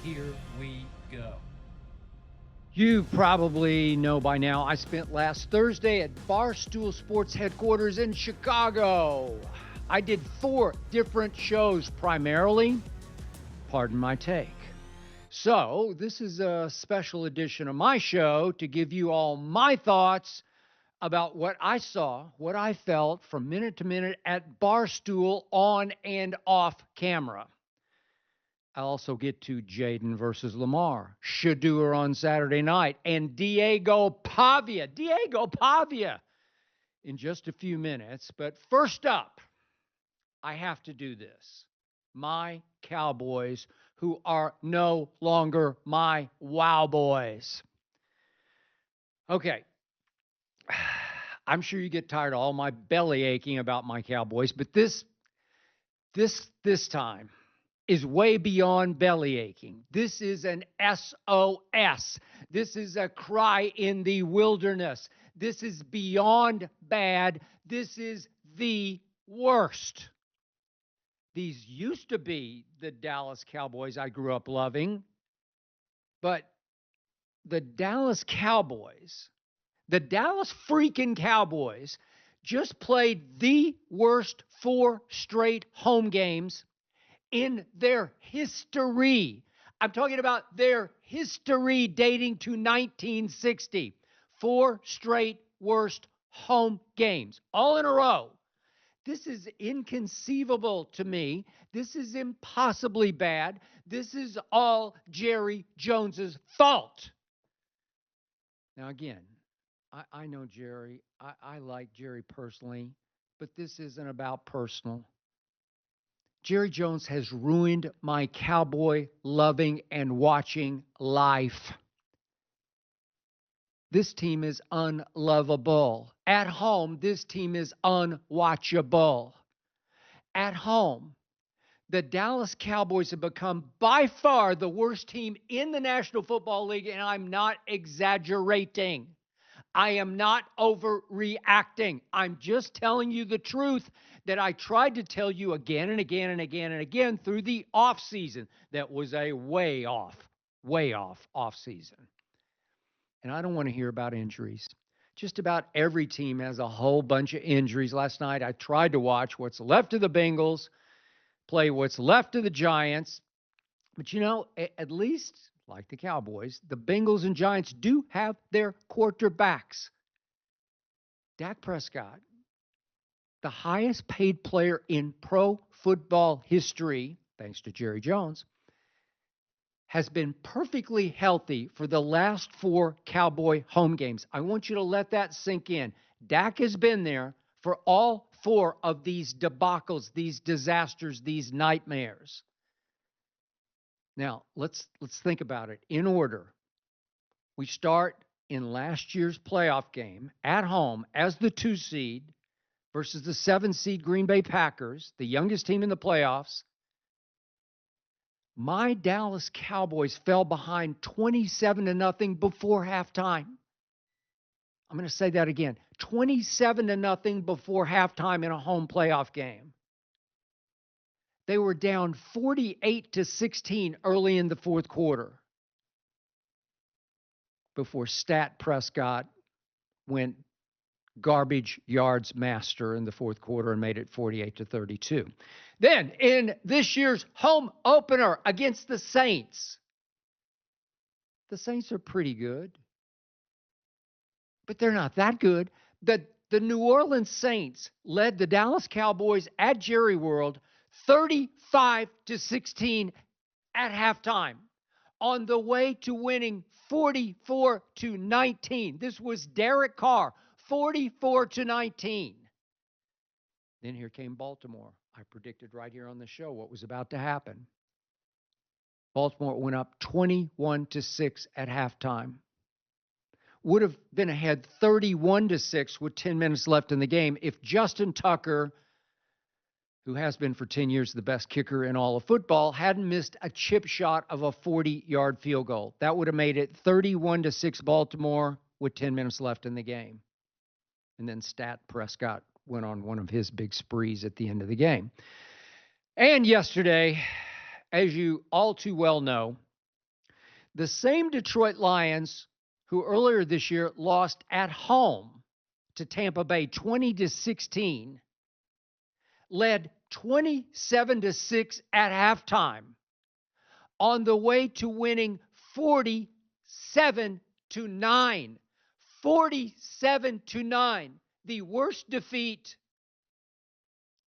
Here we go. You probably know by now I spent last Thursday at Barstool Sports headquarters in Chicago. I did 4 different shows primarily. Pardon my take. So, this is a special edition of my show to give you all my thoughts about what I saw, what I felt from minute to minute at Barstool on and off camera. I'll also get to Jayden versus Lamar, Shedeur on Saturday night, and Diego Pavia in just a few minutes. But first up, I have to do this. My Cowboys, who are no longer my Wowboys. Okay. I'm sure you get tired of all my belly aching about my Cowboys, but this time is way beyond belly aching. This is an SOS. This is a cry in the wilderness. This is beyond bad. This is the worst. These used to be the Dallas Cowboys I grew up loving, but the Dallas freaking Cowboys just played the worst 4 straight home games in their history. I'm talking about their history dating to 1960. 4 straight worst home games, all in a row. This is inconceivable to me. This is impossibly bad. This is all Jerry Jones's fault. Now, again, I know Jerry. I like Jerry personally, but this isn't about personal. Jerry Jones has ruined my Cowboy loving and watching life. This team is unlovable. At home, this team is unwatchable. At home, the Dallas Cowboys have become by far the worst team in the National Football League, and I'm not exaggerating. I am not overreacting. I'm just telling you the truth that I tried to tell you again and again and again and again through the offseason. That was a way off offseason. And I don't want to hear about injuries. Just about every team has a whole bunch of injuries. Last night, I tried to watch what's left of the Bengals play what's left of the Giants. But, at least, like the Cowboys, the Bengals and Giants do have their quarterbacks. Dak Prescott, the highest paid player in pro football history, thanks to Jerry Jones, has been perfectly healthy for the last 4 Cowboy home games. I want you to let that sink in. Dak has been there for all 4 of these debacles, these disasters, these nightmares. Now, let's think about it in order. We start in last year's playoff game at home as the 2 seed versus the 7 seed Green Bay Packers, the youngest team in the playoffs. My Dallas Cowboys fell behind 27-0 before halftime. I'm going to say that again. 27-0 before halftime in a home playoff game. They were down 48-16 early in the fourth quarter before Stat Prescott went garbage yards master in the fourth quarter and made it 48-32. Then in this year's home opener against the Saints are pretty good, but they're not that good. The New Orleans Saints led the Dallas Cowboys at Jerry World 35-16 at halftime on the way to winning 44-19. This was Derek Carr, 44-19. Then here came Baltimore. I predicted right here on the show what was about to happen. Baltimore went up 21-6 at halftime. Would have been ahead 31-6 with 10 minutes left in the game if Justin Tucker, who has been for 10 years the best kicker in all of football, hadn't missed a chip shot of a 40-yard field goal. That would have made it 31-6 Baltimore with 10 minutes left in the game. And then Stat Prescott went on one of his big sprees at the end of the game. And yesterday, as you all too well know, The same Detroit Lions who earlier this year lost at home to Tampa Bay 20-16, led 27-6 at halftime on the way to winning 47-9. 47-9, the worst defeat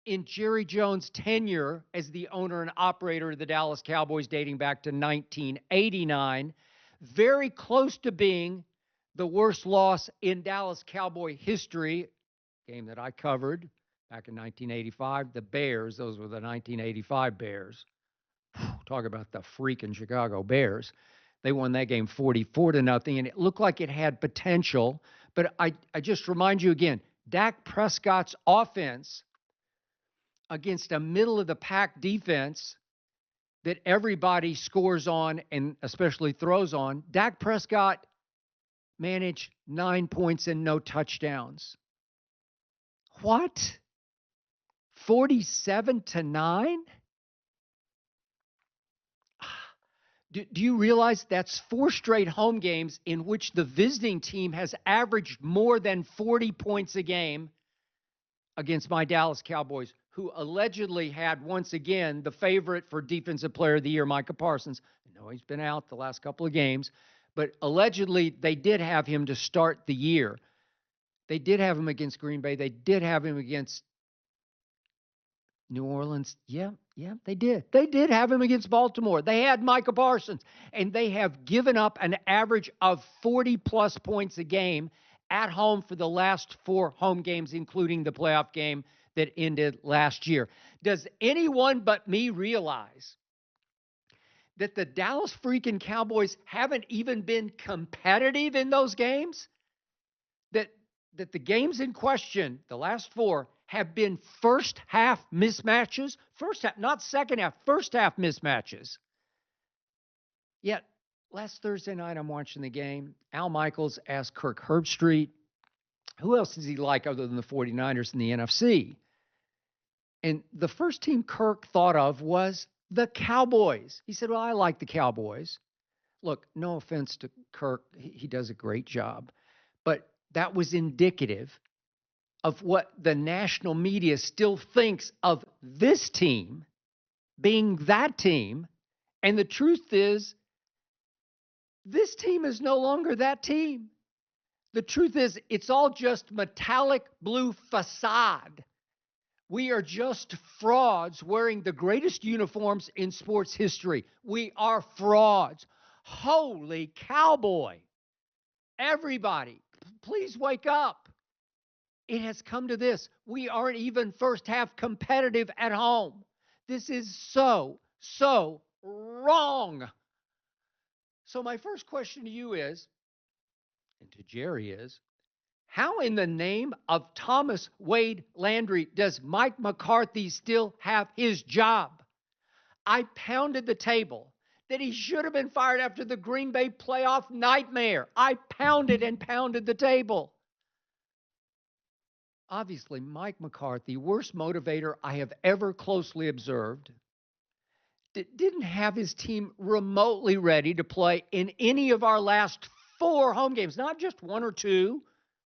in Jerry Jones' tenure as the owner and operator of the Dallas Cowboys dating back to 1989, very close to being the worst loss in Dallas Cowboy history, game that I covered back in 1985, the Bears. Those were the 1985 Bears. Talk about the freaking Chicago Bears. They won that game 44-0, and it looked like it had potential. But I just remind you again, Dak Prescott's offense against a middle-of-the-pack defense that everybody scores on and especially throws on, Dak Prescott managed 9 points and no touchdowns. What? 47-9? Do you realize that's 4 straight home games in which the visiting team has averaged more than 40 points a game against my Dallas Cowboys, who allegedly had, once again, the favorite for Defensive Player of the Year, Micah Parsons. I know he's been out the last couple of games, but allegedly they did have him to start the year. They did have him against Green Bay. They did have him against New Orleans. Yeah, they did. They did have him against Baltimore. They had Micah Parsons, and they have given up an average of 40-plus points a game at home for the last 4 home games, including the playoff game that ended last year. Does anyone but me realize that the Dallas freaking Cowboys haven't even been competitive in those games? That the games in question, the last 4, have been first half mismatches. First half, not second half, first half mismatches. Yet, last Thursday night, I'm watching the game. Al Michaels asked Kirk Herbstreit, who else does he like other than the 49ers in the NFC? And the first team Kirk thought of was the Cowboys. He said, well, I like the Cowboys. Look, no offense to Kirk. He does a great job. But that was indicative of what the national media still thinks of this team being that team. And the truth is, this team is no longer that team. The truth is, it's all just metallic blue facade. We are just frauds wearing the greatest uniforms in sports history. We are frauds. Holy cowboy. Everybody, please wake up. It has come to this. We aren't even first half competitive at home. This is so wrong. So my first question to you is, and to Jerry is, how in the name of Thomas Wade Landry does Mike McCarthy still have his job? I pounded the table that he should have been fired after the Green Bay playoff nightmare. I pounded and pounded the table. Obviously, Mike McCarthy, worst motivator I have ever closely observed, didn't have his team remotely ready to play in any of our last 4 home games, not just 1 or 2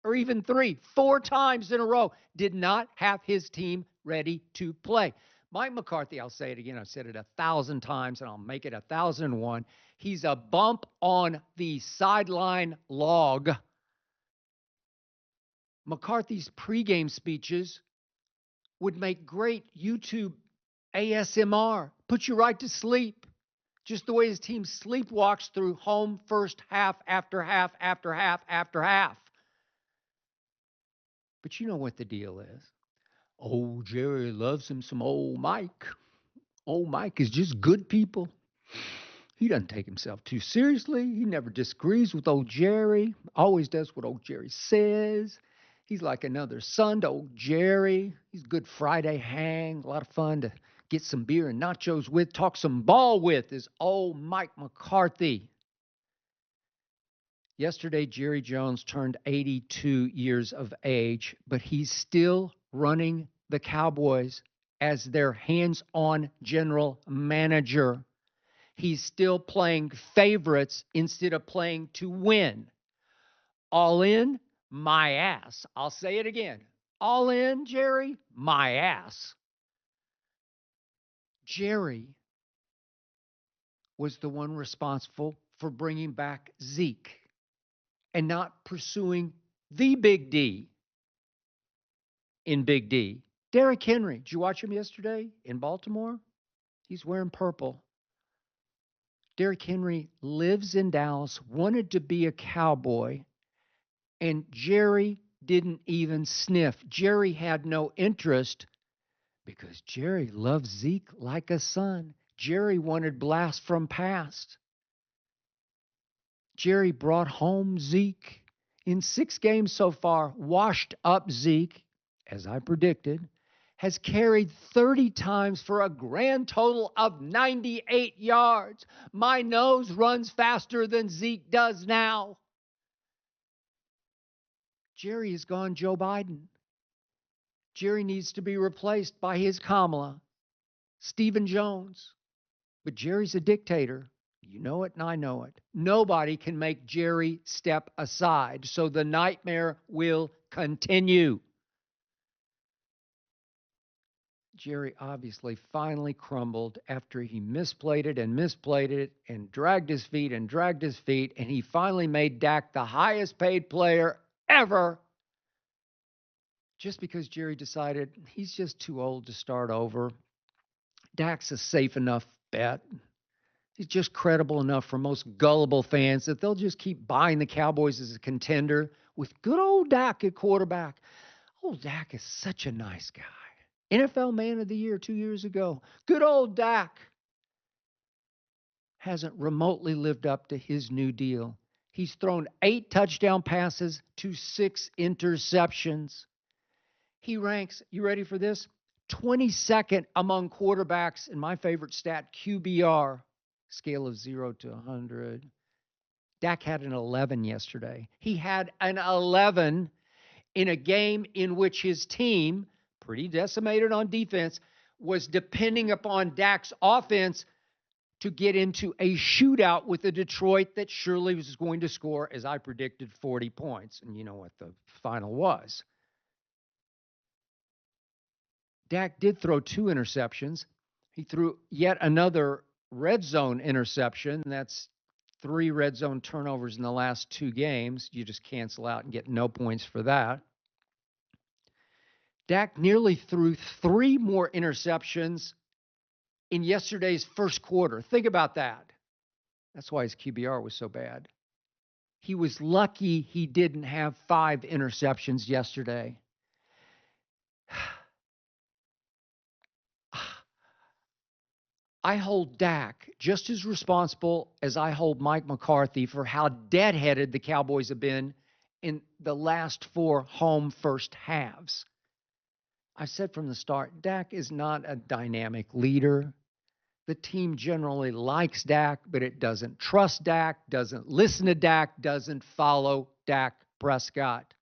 or even 3, 4 times in a row, did not have his team ready to play. Mike McCarthy, I'll say it again, I've said it 1,000 times, and I'll make it 1,001. He's a bump on the sideline log. McCarthy's pregame speeches would make great YouTube ASMR, put you right to sleep, just the way his team sleepwalks through home first half after half after half after half. But you know what the deal is. Old Jerry loves him some old Mike. Old Mike is just good people. He doesn't take himself too seriously. He never disagrees with old Jerry. Always does what old Jerry says. He's like another son to old Jerry. He's a good Friday hang. A lot of fun to get some beer and nachos with, talk some ball with, is old Mike McCarthy. Yesterday, Jerry Jones turned 82 years of age, but he's still running the Cowboys as their hands-on general manager. He's still playing favorites instead of playing to win. All in, my ass. I'll say it again. All in, Jerry, my ass. Jerry was the one responsible for bringing back Zeke and not pursuing the Big D in Big D. Derrick Henry, did you watch him yesterday in Baltimore? He's wearing purple. Derrick Henry lives in Dallas, wanted to be a Cowboy, and Jerry didn't even sniff. Jerry had no interest because Jerry loves Zeke like a son. Jerry wanted blast from past. Jerry brought home Zeke. In 6 games so far, washed up Zeke, as I predicted, has carried 30 times for a grand total of 98 yards. My nose runs faster than Zeke does now. Jerry has gone Joe Biden. Jerry needs to be replaced by his Kamala, Stephen Jones. But Jerry's a dictator. You know it, and I know it. Nobody can make Jerry step aside, so the nightmare will continue. Jerry obviously finally crumbled after he misplayed it and dragged his feet, and he finally made Dak the highest paid player ever just because Jerry decided he's just too old to start over. Dak's a safe enough bet. He's just credible enough for most gullible fans that they'll just keep buying the Cowboys as a contender with good old Dak at quarterback. Old Dak is such a nice guy. NFL Man of the Year 2 years ago. Good old Dak hasn't remotely lived up to his new deal. He's thrown 8 touchdown passes to 6 interceptions. He ranks, you ready for this? 22nd among quarterbacks in my favorite stat, QBR, scale of 0 to 100. Dak had an 11 yesterday. He had an 11 in a game in which his team, pretty decimated on defense, was depending upon Dak's offense to get into a shootout with the Detroit that surely was going to score, as I predicted, 40 points. And you know what the final was. Dak did throw 2 interceptions. He threw yet another red zone interception. That's 3 red zone turnovers in the last 2 games. You just cancel out and get no points for that. Dak nearly threw 3 more interceptions in yesterday's first quarter. Think about that. That's why his QBR was so bad. He was lucky he didn't have 5 interceptions yesterday. I hold Dak just as responsible as I hold Mike McCarthy for how deadheaded the Cowboys have been in the last 4 home first halves. I said from the start, Dak is not a dynamic leader. The team generally likes Dak, but it doesn't trust Dak, doesn't listen to Dak, doesn't follow Dak Prescott.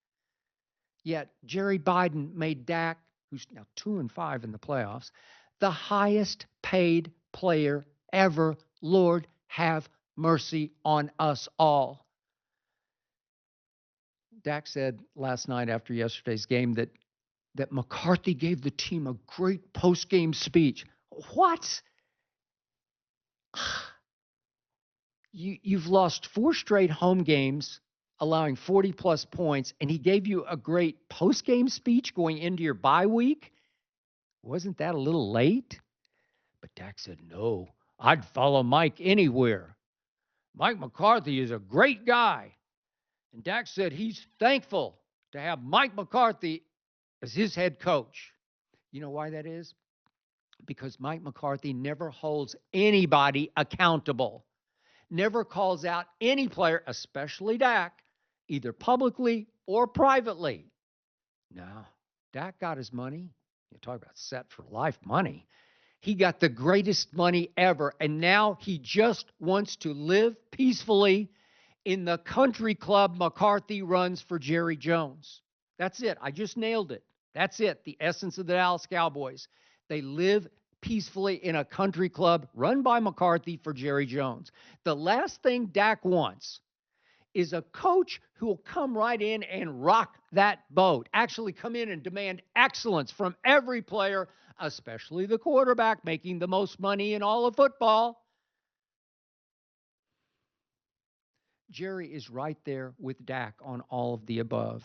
Yet Jerry Biden made Dak, who's now 2-5 in the playoffs, the highest paid player ever. Lord, have mercy on us all. Dak said last night after yesterday's game that McCarthy gave the team a great post-game speech. What? You've lost 4 straight home games, allowing 40-plus points, and he gave you a great post-game speech going into your bye week? Wasn't that a little late? But Dak said, no, I'd follow Mike anywhere. Mike McCarthy is a great guy. And Dak said he's thankful to have Mike McCarthy as his head coach. You know why that is? Because Mike McCarthy never holds anybody accountable, never calls out any player, especially Dak, either publicly or privately. No, Dak got his money. You talk about set for life money. He got the greatest money ever, and now he just wants to live peacefully in the country club McCarthy runs for Jerry Jones. That's it. I just nailed it. That's it. The essence of the Dallas Cowboys. They live peacefully in a country club run by McCarthy for Jerry Jones. The last thing Dak wants is a coach who will come right in and rock that boat, actually come in and demand excellence from every player, especially the quarterback making the most money in all of football. Jerry is right there with Dak on all of the above.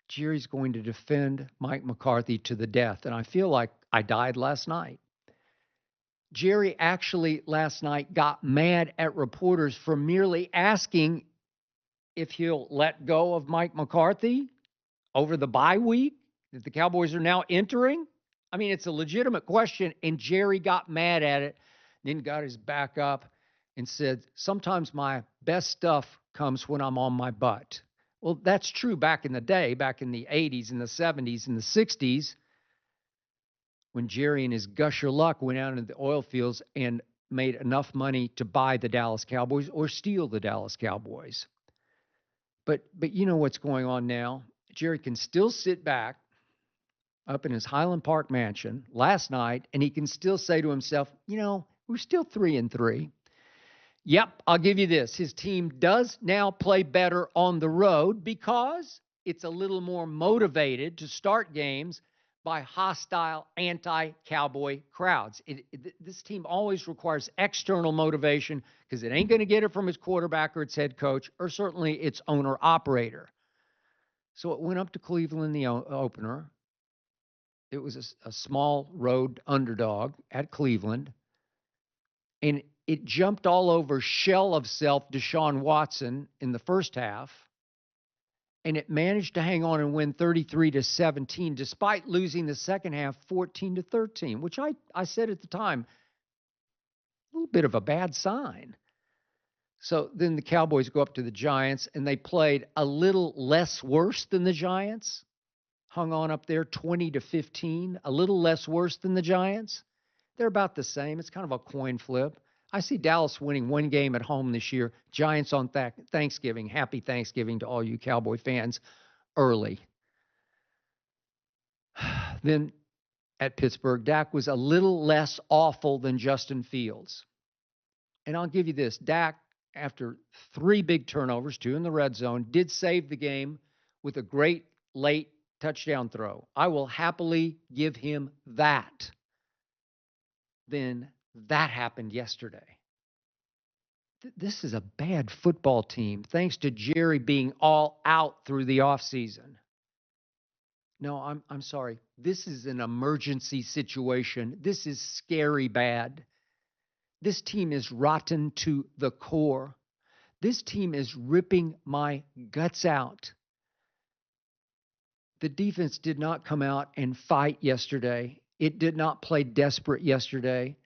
Jerry's going to defend Mike McCarthy to the death, and I feel like I died last night. Jerry actually last night got mad at reporters for merely asking if he'll let go of Mike McCarthy over the bye week that the Cowboys are now entering. I mean, it's a legitimate question, and Jerry got mad at it, then got his back up and said, sometimes my best stuff comes when I'm on my butt. Well, that's true back in the day, back in the 80s and the 70s and the 60s, when Jerry and his gusher luck went out into the oil fields and made enough money to buy the Dallas Cowboys or steal the Dallas Cowboys. But you know what's going on now? Jerry can still sit back up in his Highland Park mansion last night, and he can still say to himself, we're still 3-3. Yep, I'll give you this. His team does now play better on the road because it's a little more motivated to start games by hostile anti-Cowboy crowds. This team always requires external motivation because it ain't going to get it from its quarterback or its head coach or certainly its owner-operator. So it went up to Cleveland, the opener. It was a small road underdog at Cleveland. And it jumped all over shell of self Deshaun Watson in the first half. And it managed to hang on and win 33-17, despite losing the second half 14-13, which I said at the time, a little bit of a bad sign. So then the Cowboys go up to the Giants, and they played a little less worse than the Giants. Hung on up there 20-15, a little less worse than the Giants. They're about the same. It's kind of a coin flip. I see Dallas winning one game at home this year. Giants on Thanksgiving. Happy Thanksgiving to all you Cowboy fans early. Then at Pittsburgh, Dak was a little less awful than Justin Fields. And I'll give you this. Dak, after 3 big turnovers, 2 in the red zone, did save the game with a great late touchdown throw. I will happily give him that. Then that happened yesterday. This is a bad football team, thanks to Jerry being all out through the offseason. No, I'm sorry. This is an emergency situation. This is scary bad. This team is rotten to the core. This team is ripping my guts out. The defense did not come out and fight yesterday. It did not play desperate yesterday.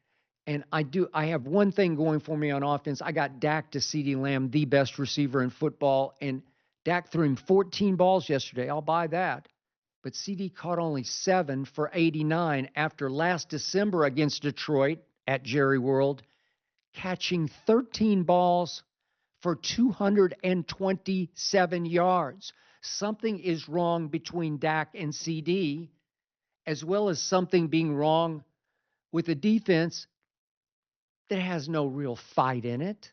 And I have one thing going for me on offense. I got Dak to CeeDee Lamb, the best receiver in football, and Dak threw him 14 balls yesterday. I'll buy that. But CeeDee caught only 7 for 89 after last December against Detroit at Jerry World, catching 13 balls for 227 yards. Something is wrong between Dak and CeeDee, as well as something being wrong with a defense that has no real fight in it.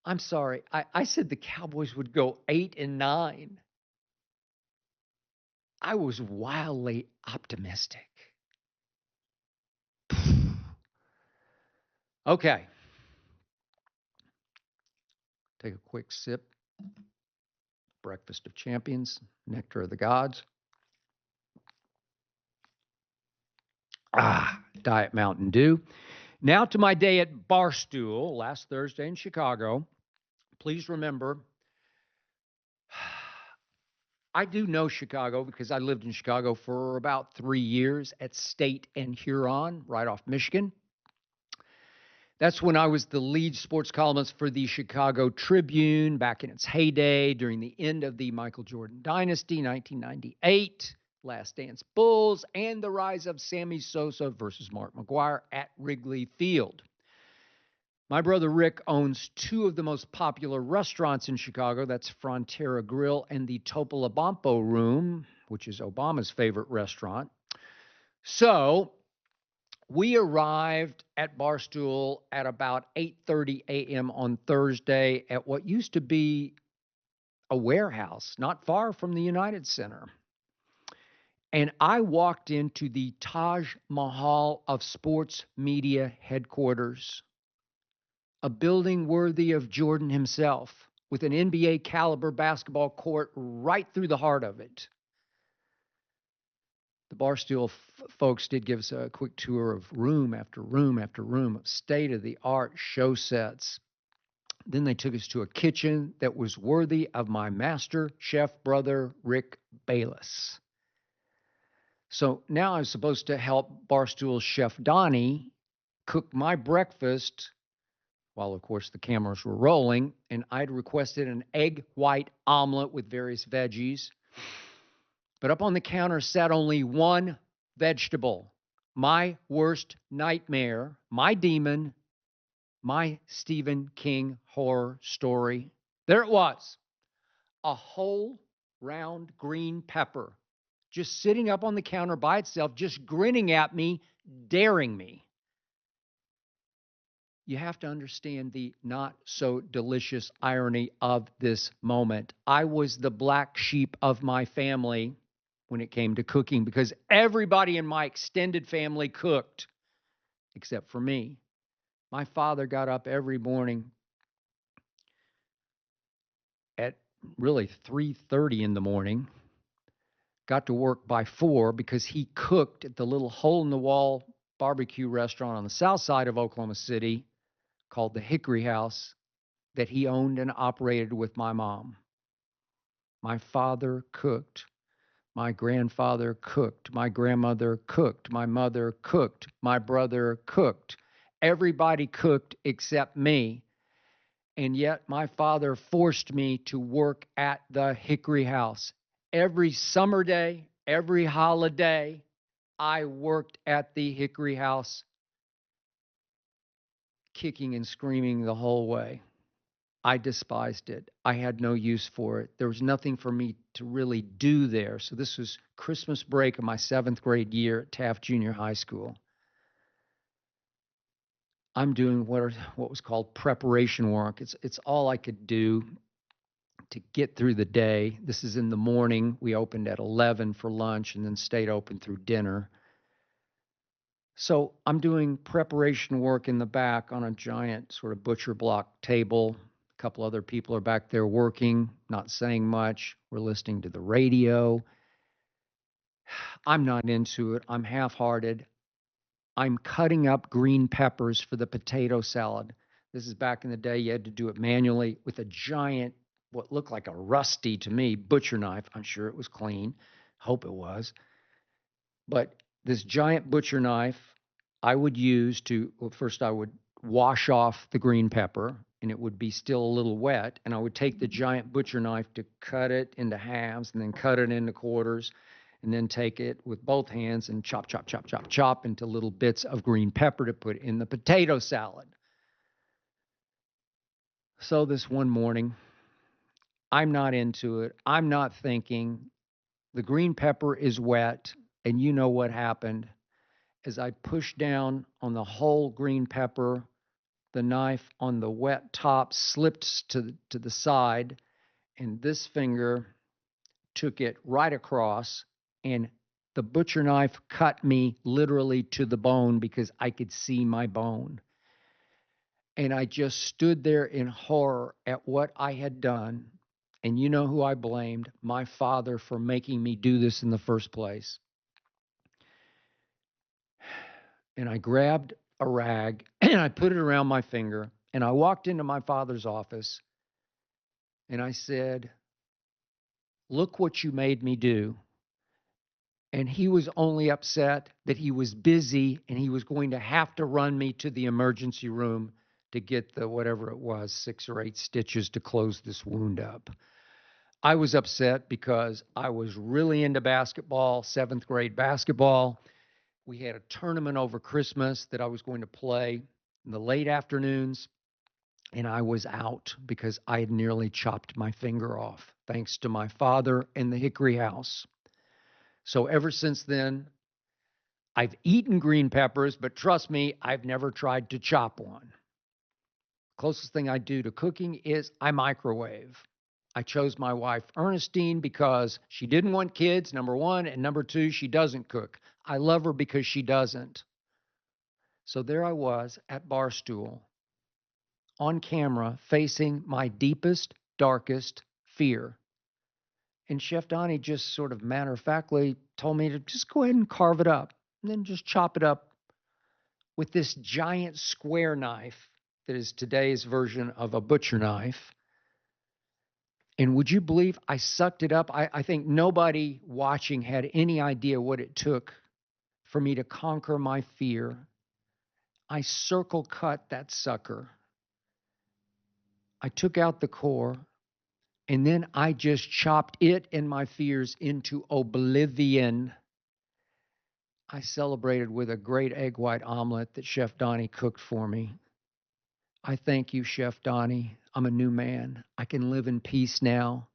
I'm sorry. I said the Cowboys would go 8-9. I was wildly optimistic. Okay. Take a quick sip. Breakfast of Champions, Nectar of the Gods. Diet Mountain Dew. Now to my day at Barstool last Thursday in Chicago. Please remember, I do know Chicago because I lived in Chicago for about 3 years at State and Huron, right off Michigan. That's when I was the lead sports columnist for the Chicago Tribune back in its heyday during the end of the Michael Jordan dynasty, 1998, Last Dance Bulls, and the rise of Sammy Sosa versus Mark McGwire at Wrigley Field. My brother Rick owns 2 of the most popular restaurants in Chicago. That's Frontera Grill and the Topolobampo Room, which is Obama's favorite restaurant. So We arrived at Barstool at about 8:30 a.m. on Thursday at what used to be a warehouse not far from the United Center. And I walked into the Taj Mahal of sports media headquarters, a building worthy of Jordan himself, with an NBA caliber basketball court right through the heart of it. The Barstool folks did give us a quick tour of room after room after room of state of the art show sets. Then they took us to a kitchen that was worthy of my master chef brother, Rick Bayless. So now I was supposed to help Barstool's chef Donnie cook my breakfast while, of course, the cameras were rolling. And I'd requested an egg white omelet with various veggies. But up on the counter sat only one vegetable. My worst nightmare, my demon, my Stephen King horror story. There it was, a whole round green pepper just sitting up on the counter by itself, just grinning at me, daring me. You have to understand the not so delicious irony of this moment. I was the black sheep of my family when it came to cooking because everybody in my extended family cooked except for me. My father got up every morning at really 3:30 in the morning, got to work by 4 because he cooked at the little hole in the wall barbecue restaurant on the south side of Oklahoma City called the Hickory House that he owned and operated with my mom. My father cooked. My grandfather cooked. My grandmother cooked. My mother cooked. My brother cooked. Everybody cooked except me. And yet my father forced me to work at the Hickory House. Every summer day, every holiday, I worked at the Hickory House, kicking and screaming the whole way. I despised it. I had no use for it. There was nothing for me to really do there. So this was Christmas break of my 7th grade year at Taft Junior High School. I'm doing what was called preparation work. It's all I could do to get through the day. This is in the morning. We opened at 11 for lunch and then stayed open through dinner. So I'm doing preparation work in the back on a giant sort of butcher block table. A couple other people are back there working, not saying much. We're listening to the radio. I'm not into it. I'm half-hearted. I'm cutting up green peppers for the potato salad. This is back in the day. You had to do it manually with a giant, what looked like a rusty to me, butcher knife. I'm sure it was clean. Hope it was. But this giant butcher knife I would use to, well, first I would wash off the green pepper and it would be still a little wet. And I would take the giant butcher knife to cut it into halves and then cut it into quarters and then take it with both hands and chop, chop, chop, chop, chop into little bits of green pepper to put in the potato salad. So this one morning, I'm not into it. I'm not thinking. The green pepper is wet, and you know what happened. As I pushed down on the whole green pepper, the knife on the wet top slipped to the side, and this finger took it right across, and the butcher knife cut me literally to the bone because I could see my bone. And I just stood there in horror at what I had done. And you know who I blamed? My father for making me do this in the first place. And I grabbed a rag and I put it around my finger. And I walked into my father's office and I said, "Look what you made me do." And he was only upset that he was busy and he was going to have to run me to the emergency room to get the whatever it was, 6 or 8 stitches to close this wound up. I was upset because I was really into basketball, 7th grade basketball. We had a tournament over Christmas that I was going to play in the late afternoons, and I was out because I had nearly chopped my finger off, thanks to my father and the Hickory House. So ever since then, I've eaten green peppers, but trust me, I've never tried to chop one. Closest thing I do to cooking is I microwave. I chose my wife, Ernestine, because she didn't want kids, number one, and number two, she doesn't cook. I love her because she doesn't. So there I was at Barstool on camera facing my deepest, darkest fear. And Chef Donnie just sort of matter of factly told me to just go ahead and carve it up and then just chop it up with this giant square knife that is today's version of a butcher knife. And would you believe I sucked it up? I think nobody watching had any idea what it took for me to conquer my fear. I circle cut that sucker. I took out the core, and then I just chopped it and my fears into oblivion. I celebrated with a great egg white omelet that Chef Donnie cooked for me. I thank you, Chef Donnie. I'm a new man. I can live in peace now.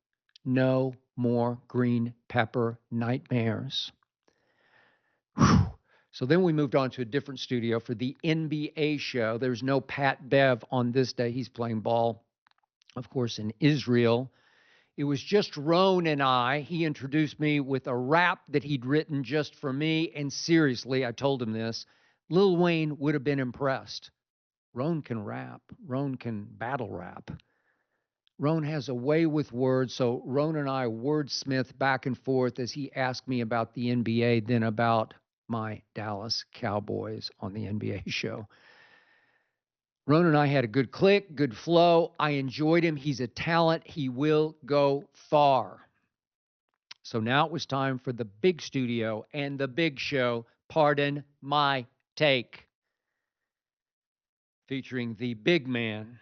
No more green pepper nightmares. Whew. So then we moved on to a different studio for the NBA show. There's no Pat Bev on this day. He's playing ball, of course, in Israel. It was just Roan and I. He introduced me with a rap that he'd written just for me. And seriously, I told him this, Lil Wayne would have been impressed. Roan can rap. Roan can battle rap. Roan has a way with words, so Roan and I wordsmith back and forth as he asked me about the NBA, then about my Dallas Cowboys on the NBA show. Roan and I had a good click, good flow. I enjoyed him. He's a talent. He will go far. So now it was time for the big studio and the big show, Pardon My Take, featuring the big man,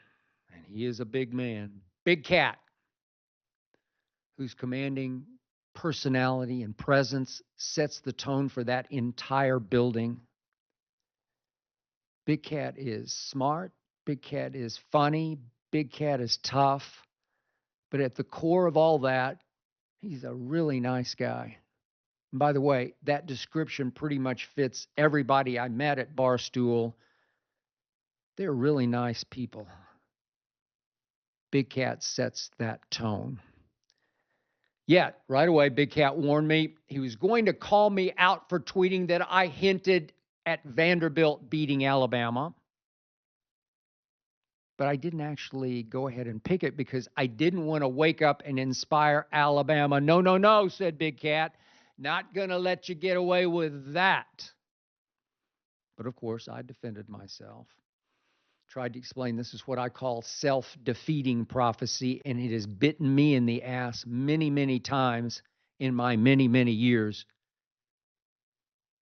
and he is a big man, Big Cat, whose commanding personality and presence sets the tone for that entire building. Big Cat is smart. Big Cat is funny. Big Cat is tough. But at the core of all that, he's a really nice guy. And by the way, that description pretty much fits everybody I met at Barstool. They're really nice people. Big Cat sets that tone. Yet, right away, Big Cat warned me he was going to call me out for tweeting that I hinted at Vanderbilt beating Alabama. But I didn't actually go ahead and pick it because I didn't want to wake up and inspire Alabama. No, no, no, said Big Cat. Not going to let you get away with that. But of course, I defended myself. Tried to explain this is what I call self-defeating prophecy, and it has bitten me in the ass many, many times in my many, many years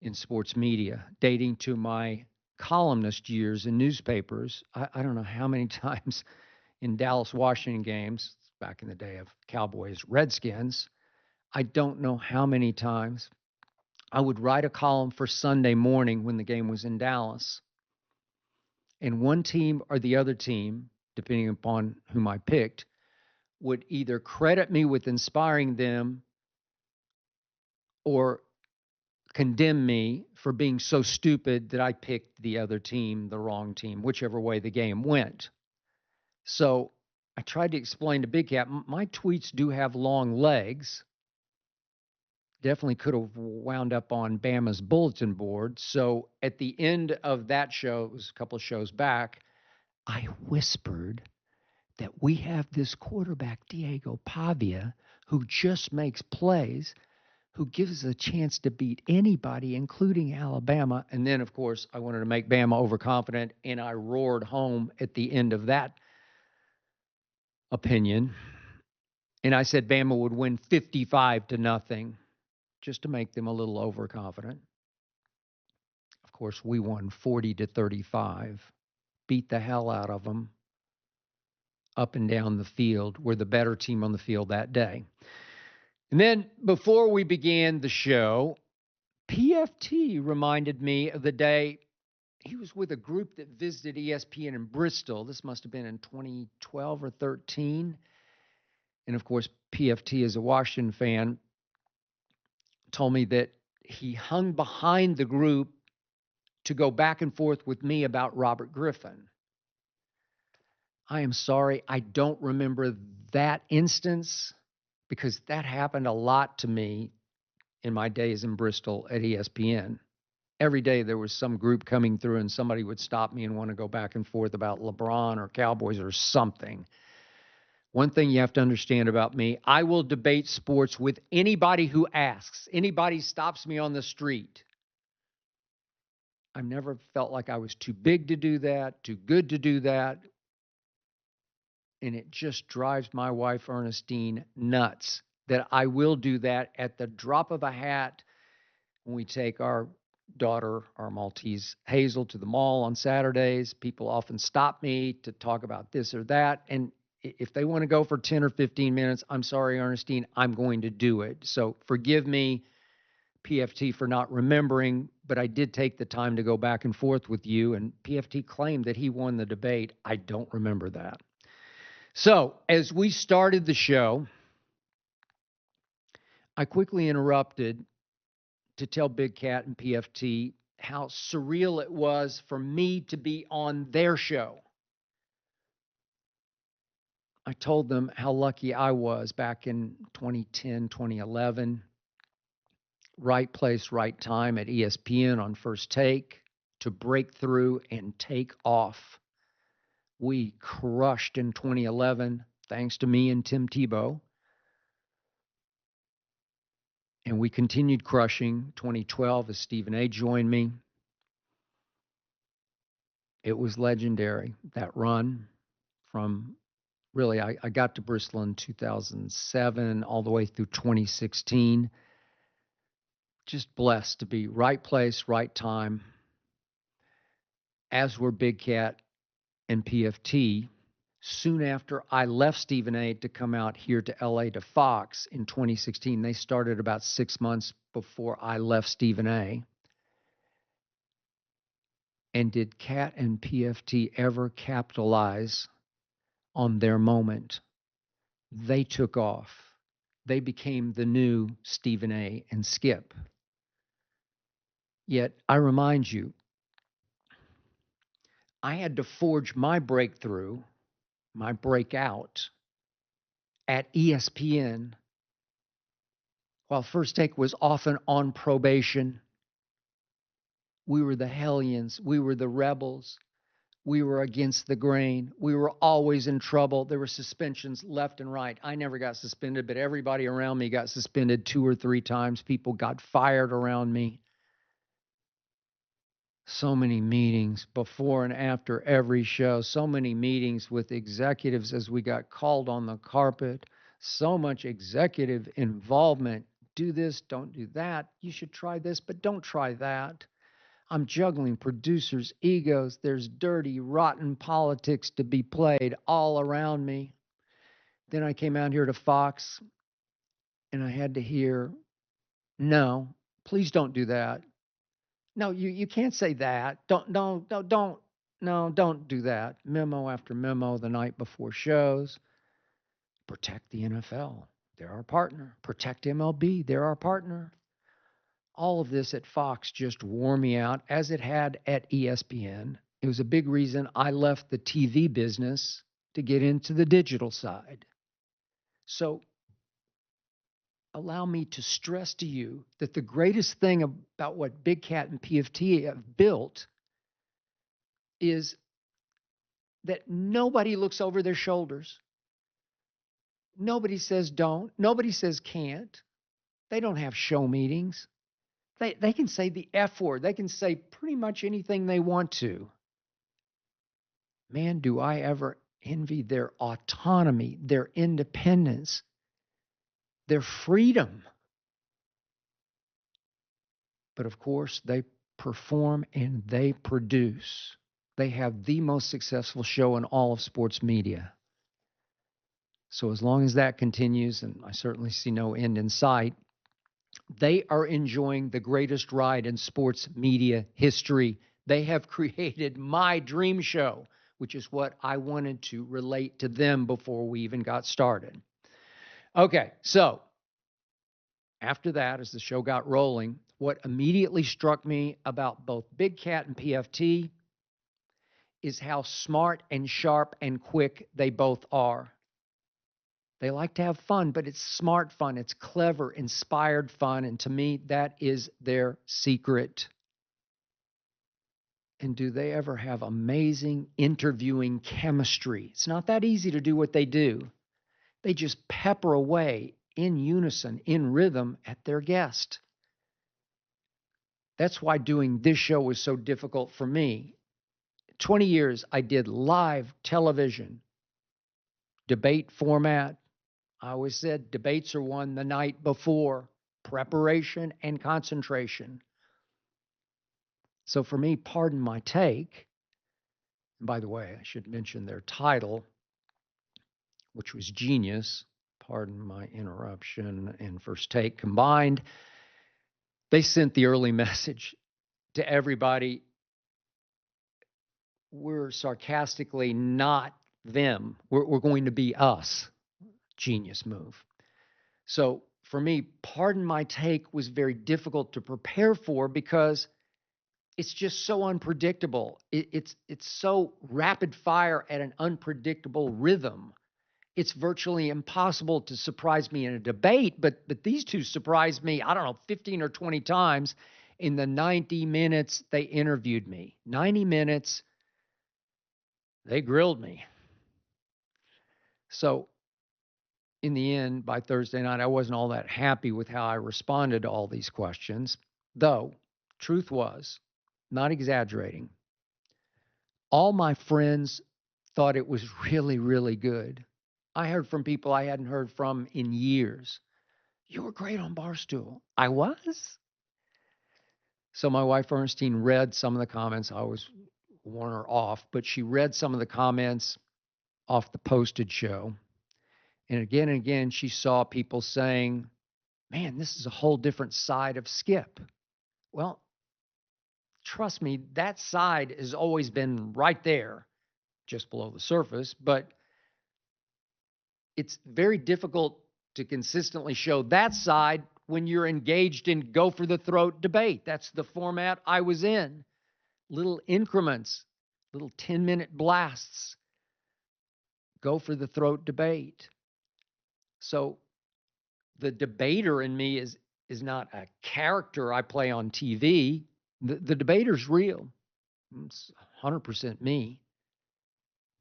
in sports media, dating to my columnist years in newspapers. I don't know how many times in Dallas, Washington games, back in the day of Cowboys, Redskins, I don't know how many times I would write a column for Sunday morning when the game was in Dallas. And one team or the other team, depending upon whom I picked, would either credit me with inspiring them or condemn me for being so stupid that I picked the other team, the wrong team, whichever way the game went. So I tried to explain to Big Cat, my tweets do have long legs. Definitely could have wound up on Bama's bulletin board. So at the end of that show, it was a couple of shows back, I whispered that we have this quarterback, Diego Pavia, who just makes plays, who gives us a chance to beat anybody, including Alabama. And then, of course, I wanted to make Bama overconfident, and I roared home at the end of that opinion. And I said Bama would win 55-0, just to make them a little overconfident. Of course, we won 40-35, beat the hell out of them up and down the field. We're the better team on the field that day. And then before we began the show, PFT reminded me of the day he was with a group that visited ESPN in Bristol. This must have been in 2012 or 13. And of course, PFT, as a Washington fan, told me that he hung behind the group to go back and forth with me about Robert Griffin. I am sorry, I don't remember that instance because that happened a lot to me in my days in Bristol at ESPN. Every day there was some group coming through and somebody would stop me and want to go back and forth about LeBron or Cowboys or something. One thing you have to understand about me, I will debate sports with anybody who asks. Anybody stops me on the street. I've never felt like I was too big to do that, too good to do that. And it just drives my wife, Ernestine, nuts that I will do that at the drop of a hat when we take our daughter, our Maltese Hazel, to the mall on Saturdays. People often stop me to talk about this or that. And if they want to go for 10 or 15 minutes, I'm sorry, Ernestine, I'm going to do it. So forgive me, PFT, for not remembering, but I did take the time to go back and forth with you. And PFT claimed that he won the debate. I don't remember that. So as we started the show, I quickly interrupted to tell Big Cat and PFT how surreal it was for me to be on their show. I told them how lucky I was back in 2010, 2011. Right place, right time at ESPN on First Take to break through and take off. We crushed in 2011, thanks to me and Tim Tebow. And we continued crushing 2012 as Stephen A. joined me. It was legendary, that run from really, I got to Bristol in 2007 all the way through 2016. Just blessed to be right place, right time. As were Big Cat and PFT. Soon after I left Stephen A. to come out here to LA to Fox in 2016, they started about 6 months before I left Stephen A. And did Cat and PFT ever capitalize on their moment? They took off. They became the new Stephen A. and Skip. Yet, I remind you, I had to forge my breakthrough, my breakout at ESPN while First Take was often on probation. We were the hellions. We were the rebels. We were against the grain. We were always in trouble. There were suspensions left and right. I never got suspended, but everybody around me got suspended 2 or 3 times. People got fired around me. So many meetings before and after every show. So many meetings with executives as we got called on the carpet. So much executive involvement. Do this, don't do that. You should try this, but don't try that. I'm juggling producers' egos. There's dirty, rotten politics to be played all around me. Then I came out here to Fox and I had to hear, no, please don't do that. No, you can't say that. Don't do that. Memo after memo the night before shows. Protect the NFL. They're our partner. Protect MLB. They're our partner. All of this at Fox just wore me out, as it had at ESPN. It was a big reason I left the TV business to get into the digital side. So allow me to stress to you that the greatest thing about what Big Cat and PFT have built is that nobody looks over their shoulders. Nobody says don't. Nobody says can't. They don't have show meetings. They can say the F word. They can say pretty much anything they want to. Man, do I ever envy their autonomy, their independence, their freedom. But of course, they perform and they produce. They have the most successful show in all of sports media. So as long as that continues, and I certainly see no end in sight, they are enjoying the greatest ride in sports media history. They have created my dream show, which is what I wanted to relate to them before we even got started. Okay, so after that, as the show got rolling, What immediately struck me about both Big Cat and PFT is how smart and sharp and quick they both are. They like to have fun, but it's smart fun. It's clever, inspired fun. And to me, that is their secret. And do they ever have amazing interviewing chemistry? It's not that easy to do what they do. They just pepper away in unison, in rhythm at their guest. That's why doing this show was so difficult for me. 20 years I did live television, debate format. I always said debates are won the night before, preparation and concentration. So for me, pardon my take. And by the way, I should mention their title, which was genius. Pardon my interruption and first take combined. They sent the early message to everybody. We're sarcastically not them. We're going to be us. Genius move. So for me, pardon my take was very difficult to prepare for because it's just so unpredictable. It's so rapid fire at an unpredictable rhythm. It's virtually impossible to surprise me in a debate, but these two surprised me, I don't know, 15 or 20 times in the 90 minutes they interviewed me. 90 minutes, they grilled me. So in the end, by Thursday night, I wasn't all that happy with how I responded to all these questions, though truth was, not exaggerating, all my friends thought it was really, really good. I heard from people I hadn't heard from in years. You were great on Barstool. I was? So my wife Ernestine read some of the comments. I always warn her off, but she read some of the comments off the posted show. And again, she saw people saying, man, this is a whole different side of Skip. Well, trust me, that side has always been right there, just below the surface, but it's very difficult to consistently show that side when you're engaged in go for the throat debate. That's the format I was in. Little increments, little 10-minute blasts, go for the throat debate. So the debater in me is not a character I play on TV. The debater's real. It's 100% me.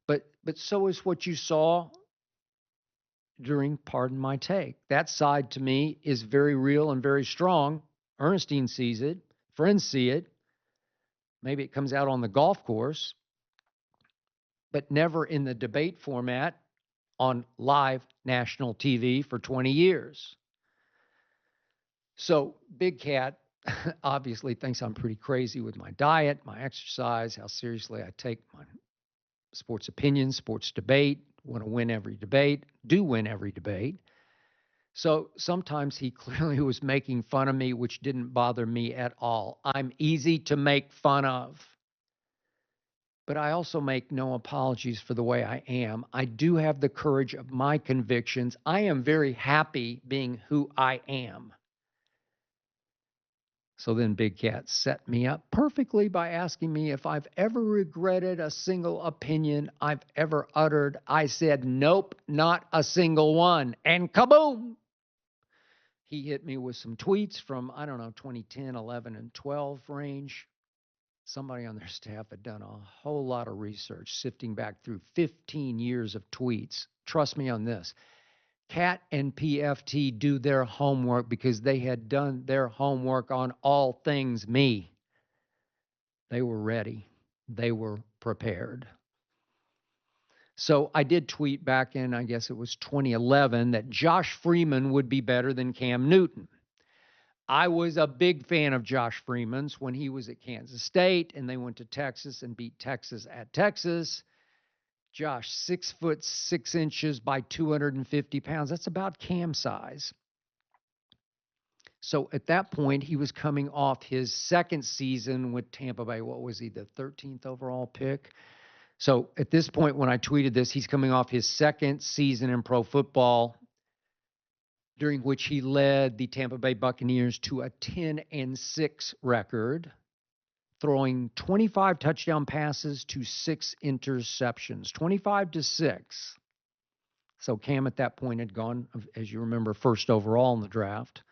But so is what you saw during Pardon My Take. That side to me is very real and very strong. Ernestine sees it. Friends see it. Maybe it comes out on the golf course, but never in the debate format on live national TV for 20 years. So Big Cat obviously thinks I'm pretty crazy with my diet, my exercise, how seriously I take my sports opinions, sports debate, want to win every debate, do win every debate. So sometimes he clearly was making fun of me, which didn't bother me at all. I'm easy to make fun of. But I also make no apologies for the way I am. I do have the courage of my convictions. I am very happy being who I am. So then Big Cat set me up perfectly by asking me if I've ever regretted a single opinion I've ever uttered. I said, nope, not a single one. And kaboom! He hit me with some tweets from, I don't know, 2010, 11, and 12 range. Somebody on their staff had done a whole lot of research, sifting back through 15 years of tweets. Trust me on this. Cat and PFT do their homework because they had done their homework on all things me. They were ready. They were prepared. So I did tweet back in, I guess it was 2011, that Josh Freeman would be better than Cam Newton. I was a big fan of Josh Freeman's when he was at Kansas State and they went to Texas and beat Texas at Texas. Josh, 6'6" by 250 pounds. That's about Cam size. So at that point, he was coming off his second season with Tampa Bay. What was he, the 13th overall pick? So at this point, when I tweeted this, he's coming off his second season in pro football. during which he led the Tampa Bay Buccaneers to a 10-6 record, throwing 25 touchdown passes to 6 interceptions, 25-6. So Cam at that point had gone, as you remember, first overall in the draft.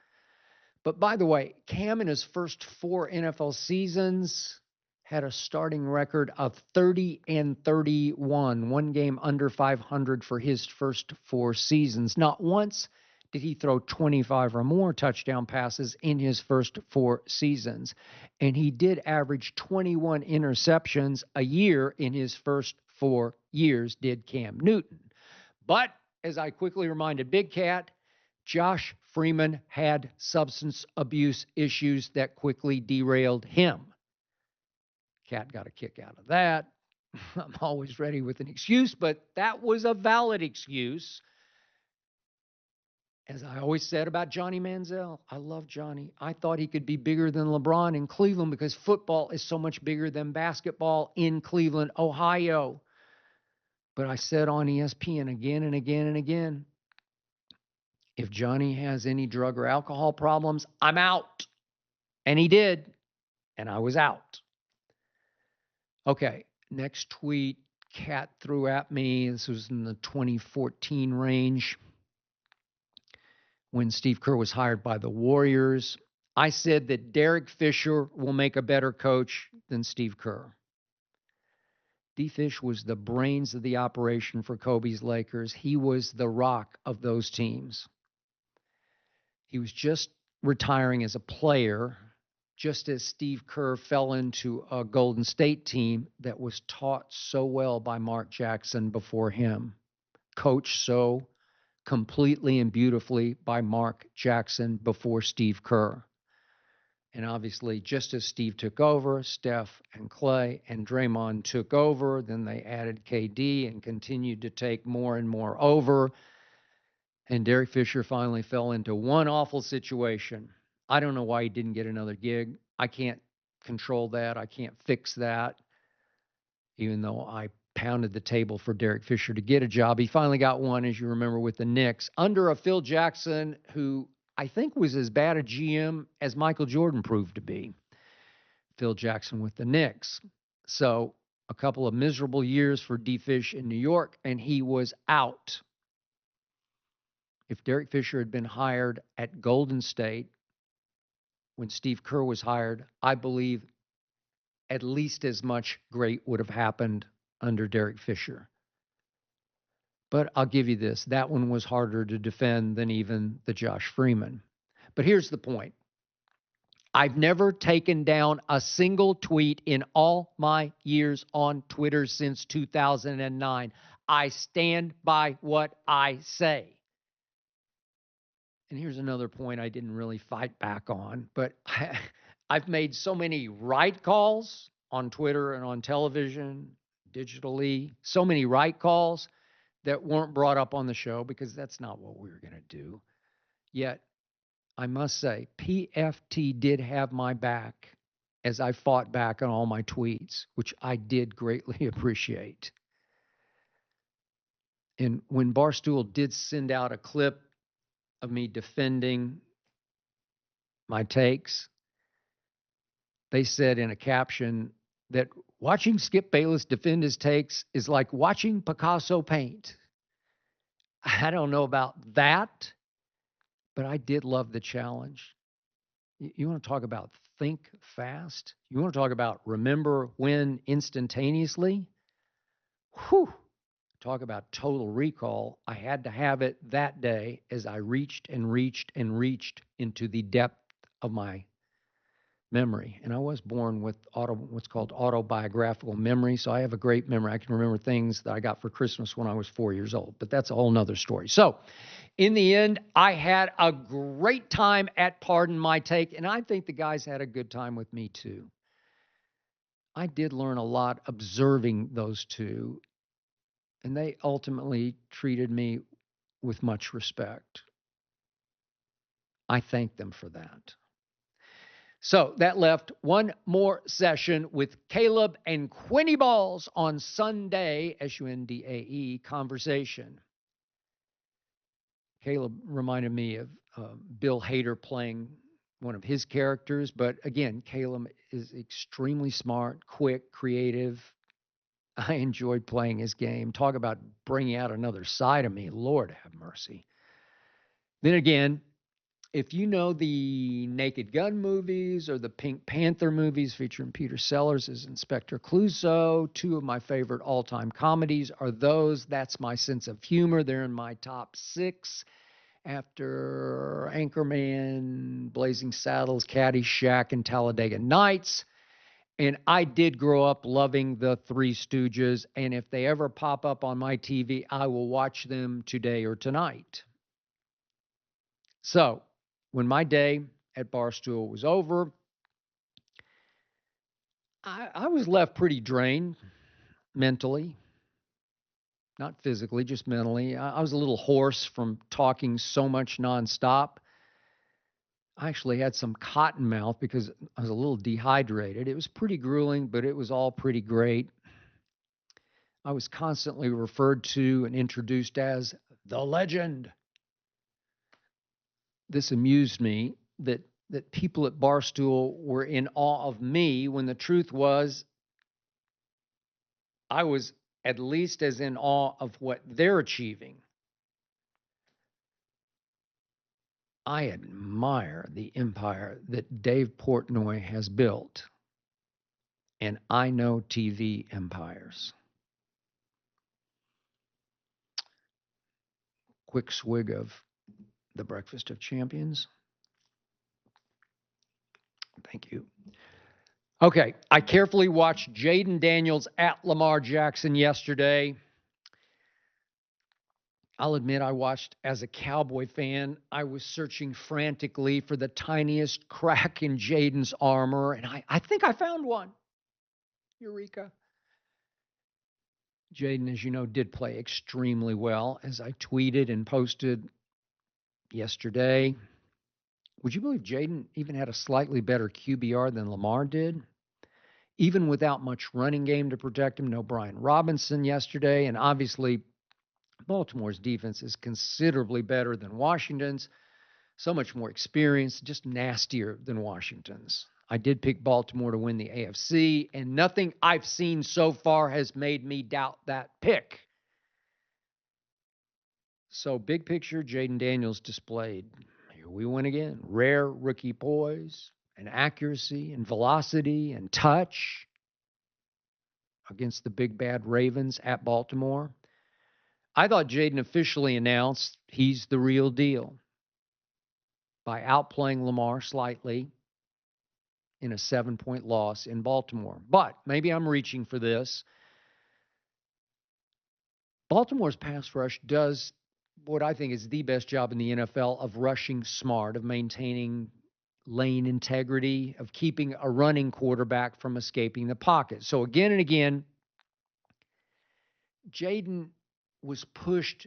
But by the way, Cam in his first 4 NFL seasons had a starting record of 30-31, one game under 500 for his first 4 seasons. Not once did he throw 25 or more touchdown passes in his first 4 seasons. And he did average 21 interceptions a year in his first 4 years, did Cam Newton. But as I quickly reminded Big Cat, Josh Freeman had substance abuse issues that quickly derailed him. Cat got a kick out of that. I'm always ready with an excuse, but that was a valid excuse. As I always said about Johnny Manziel, I love Johnny. I thought he could be bigger than LeBron in Cleveland because football is so much bigger than basketball in Cleveland, Ohio. But I said on ESPN again and again and again, if Johnny has any drug or alcohol problems, I'm out. And he did. And I was out. Okay, next tweet Cat threw at me. This was in the 2014 range when Steve Kerr was hired by the Warriors. I said that Derek Fisher will make a better coach than Steve Kerr. D-Fish was the brains of the operation for Kobe's Lakers. He was the rock of those teams. He was just retiring as a player, just as Steve Kerr fell into a Golden State team that was taught so well by Mark Jackson before him, coached so completely and beautifully by Mark Jackson before Steve Kerr. And obviously, just as Steve took over, Steph and Clay and Draymond took over. Then they added KD and continued to take more and more over. And Derek Fisher finally fell into one awful situation. I don't know why he didn't get another gig. I can't control that. I can't fix that. Even though I pounded the table for Derek Fisher to get a job, he finally got one, as you remember, with the Knicks, under a Phil Jackson who I think was as bad a GM as Michael Jordan proved to be. Phil Jackson with the Knicks. So a couple of miserable years for D-Fish in New York, and he was out. If Derek Fisher had been hired at Golden State when Steve Kerr was hired, I believe at least as much great would have happened under Derek Fisher. But I'll give you this. That one was harder to defend than even the Josh Freeman. But here's the point. I've never taken down a single tweet in all my years on Twitter since 2009. I stand by what I say. And here's another point I didn't really fight back on, but I've made so many right calls on Twitter and on television, digitally, so many right calls that weren't brought up on the show because that's not what we were going to do. Yet, I must say, PFT did have my back as I fought back on all my tweets, which I did greatly appreciate. And when Barstool did send out a clip of me defending my takes, they said in a caption that watching Skip Bayless defend his takes is like watching Picasso paint. I don't know about that, but I did love the challenge. You want to talk about think fast? You want to talk about remember when instantaneously? Whew. Talk about total recall. I had to have it that day as I reached and reached and reached into the depth of my memory. And I was born with what's called autobiographical memory. So I have a great memory. I can remember things that I got for Christmas when I was 4 years old. But that's a whole nother story. So in the end, I had a great time at Pardon My Take. And I think the guys had a good time with me too. I did learn a lot observing those two. And they ultimately treated me with much respect. I thank them for that. So that left one more session with Caleb and Quinny Balls on Sunday, Sundae conversation. Caleb reminded me of Bill Hader playing one of his characters. But again, Caleb is extremely smart, quick, creative. I enjoyed playing his game. Talk about bringing out another side of me. Lord have mercy. Then again, if you know the Naked Gun movies or the Pink Panther movies featuring Peter Sellers as Inspector Clouseau, two of my favorite all-time comedies are those. That's my sense of humor. They're in my top 6 after Anchorman, Blazing Saddles, Caddyshack, and Talladega Nights. And I did grow up loving the Three Stooges, and if they ever pop up on my TV, I will watch them today or tonight. So, when my day at Barstool was over, I was left pretty drained mentally, not physically, just mentally. I was a little hoarse from talking so much nonstop. I actually had some cotton mouth because I was a little dehydrated. It was pretty grueling, but it was all pretty great. I was constantly referred to and introduced as the legend. This amused me that people at Barstool were in awe of me when the truth was I was at least as in awe of what they're achieving. I admire the empire that Dave Portnoy has built, and I know TV empires. Quick swig of the Breakfast of Champions. Thank you. Okay, I carefully watched Jayden Daniels at Lamar Jackson yesterday. I'll admit I watched as a Cowboy fan. I was searching frantically for the tiniest crack in Jayden's armor, and I think I found one. Eureka. Jayden, as you know, did play extremely well, as I tweeted and posted yesterday. Would you believe Jayden even had a slightly better QBR than Lamar did? Even without much running game to protect him, no Brian Robinson yesterday, and obviously Baltimore's defense is considerably better than Washington's, so much more experienced, just nastier than Washington's. I did pick Baltimore to win the AFC, and nothing I've seen so far has made me doubt that pick. So, big picture, Jayden Daniels displayed, here we win again, rare rookie poise and accuracy and velocity and touch against the big bad Ravens at Baltimore. I thought Jayden officially announced he's the real deal by outplaying Lamar slightly in a 7-point loss in Baltimore. But maybe I'm reaching for this. Baltimore's pass rush does what I think is the best job in the NFL of rushing smart, of maintaining lane integrity, of keeping a running quarterback from escaping the pocket. So again and again, Jayden was pushed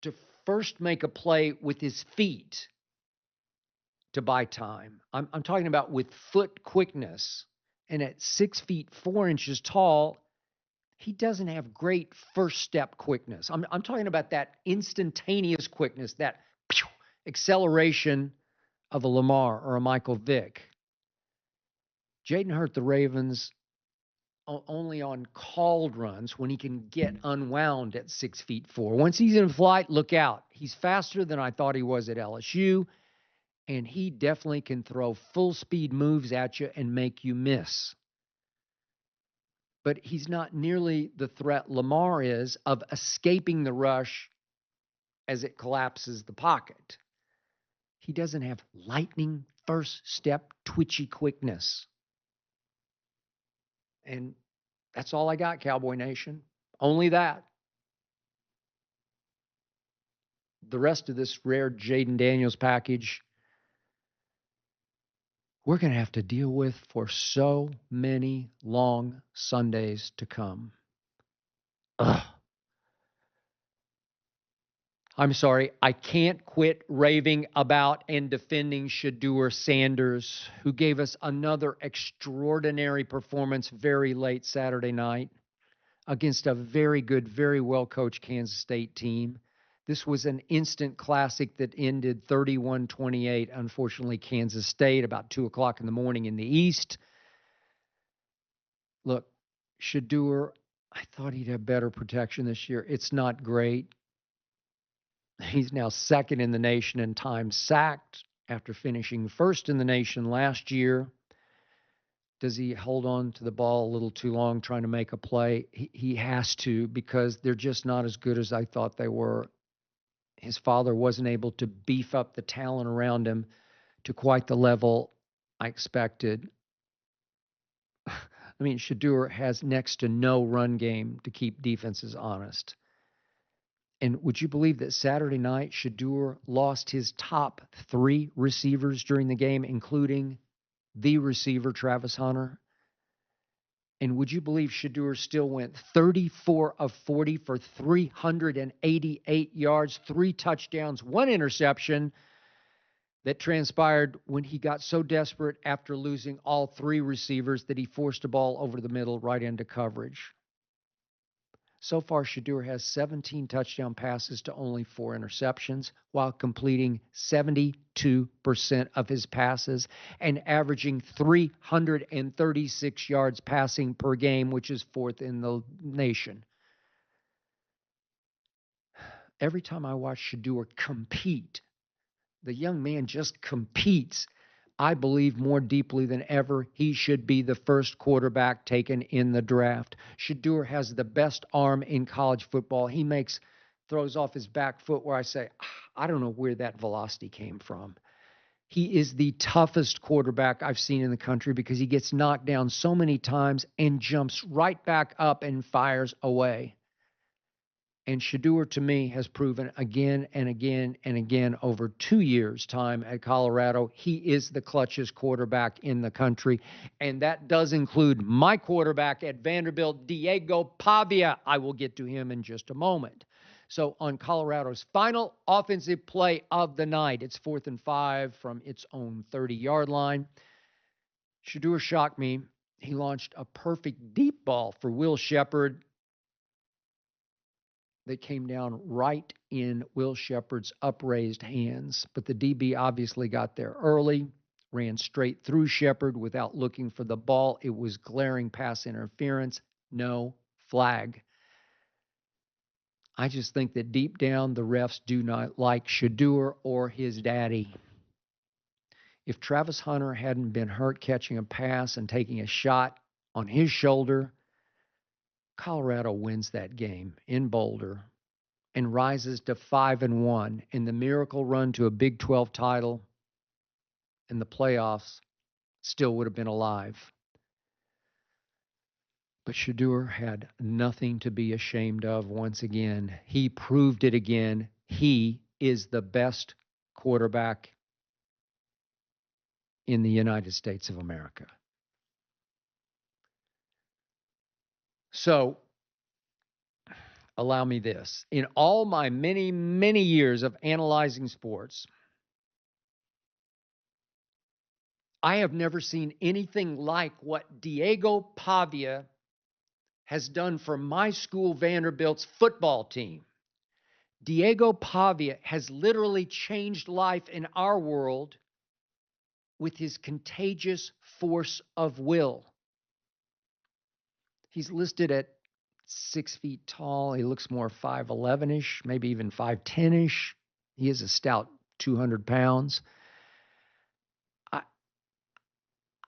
to first make a play with his feet to buy time. I'm talking about with foot quickness. And at 6 feet 4 inches tall, he doesn't have great first step quickness. I'm talking about that instantaneous quickness, that acceleration of a Lamar or a Michael Vick. Jayden hurt the Ravens only on called runs when he can get unwound at 6 feet 4. Once he's in flight, look out. He's faster than I thought he was at LSU, and he definitely can throw full speed moves at you and make you miss. But he's not nearly the threat Lamar is of escaping the rush as it collapses the pocket. He doesn't have lightning first step twitchy quickness. And that's all I got, Cowboy Nation. Only that. The rest of this rare Jayden Daniels package, we're going to have to deal with for so many long Sundays to come. Ugh. I'm sorry, I can't quit raving about and defending Shedeur Sanders, who gave us another extraordinary performance very late Saturday night against a very good, very well-coached Kansas State team. This was an instant classic that ended 31-28. Unfortunately, Kansas State, about 2 o'clock in the morning in the East. Look, Shedeur, I thought he'd have better protection this year. It's not great. He's now second in the nation in time sacked after finishing first in the nation last year. Does he hold on to the ball a little too long trying to make a play? He has to, because they're just not as good as I thought they were. His father wasn't able to beef up the talent around him to quite the level I expected. I mean, Shedeur has next to no run game to keep defenses honest. And would you believe that Saturday night, Shedeur lost his top 3 receivers during the game, including the receiver, Travis Hunter? And would you believe Shedeur still went 34 of 40 for 388 yards, 3 touchdowns, 1 interception that transpired when he got so desperate after losing all 3 receivers that he forced a ball over the middle right into coverage. So far, Shedeur has 17 touchdown passes to only 4 interceptions, while completing 72% of his passes and averaging 336 yards passing per game, which is 4th in the nation. Every time I watch Shedeur compete, the young man just competes. I believe more deeply than ever he should be the first quarterback taken in the draft. Shedeur has the best arm in college football. He throws off his back foot where I say, I don't know where that velocity came from. He is the toughest quarterback I've seen in the country because he gets knocked down so many times and jumps right back up and fires away. And Shedeur, to me, has proven again and again and again over 2 years' time at Colorado, he is the clutchest quarterback in the country. And that does include my quarterback at Vanderbilt, Diego Pavia. I will get to him in just a moment. So on Colorado's final offensive play of the night, it's 4th and 5 from its own 30-yard line. Shedeur shocked me. He launched a perfect deep ball for Will Sheppard that came down right in Will Sheppard's upraised hands. But the DB obviously got there early, ran straight through Sheppard without looking for the ball. It was glaring pass interference, no flag. I just think that deep down, the refs do not like Shedeur or his daddy. If Travis Hunter hadn't been hurt catching a pass and taking a shot on his shoulder, Colorado wins that game in Boulder and rises to 5-1 in the miracle run to a Big 12 title, and the playoffs still would have been alive. But Shedeur had nothing to be ashamed of once again. He proved it again. He is the best quarterback in the United States of America. So, allow me this. In all my many, many years of analyzing sports, I have never seen anything like what Diego Pavia has done for my school, Vanderbilt's football team. Diego Pavia has literally changed life in our world with his contagious force of will. He's listed at 6 feet tall. He looks more 5'11-ish, maybe even 5'10-ish. He is a stout 200 pounds.